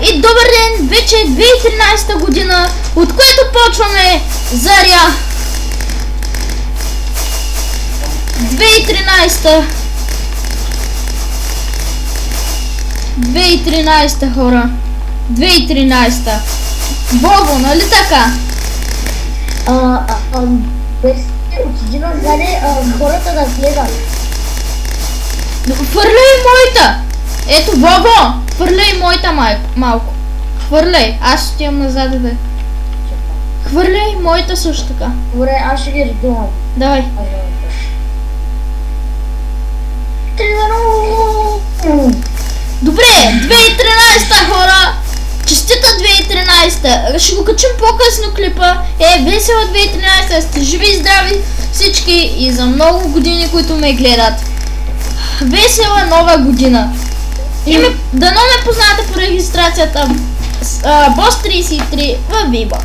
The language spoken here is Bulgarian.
И добър ден, вече е 2013 година, от което почваме заря. 2013 хора. 2013. Бово, нали така? Отиди назаде хората да гледат. Хвърляй моята! Ето, Бобо! Хвърляй моята малко. Хвърляй, аз ще имам назад да. Хвърляй моята също така. Добре, аз ще ги редувам. Давай. Добре, 2013 хора! Честита 2013! Ще го качим по-късно клипа. Весела 2013! Сте живи и здрави всички и за много години, които ме гледат. Весела нова година! Дано ме познаете по регистрацията Boss33 в VBoss.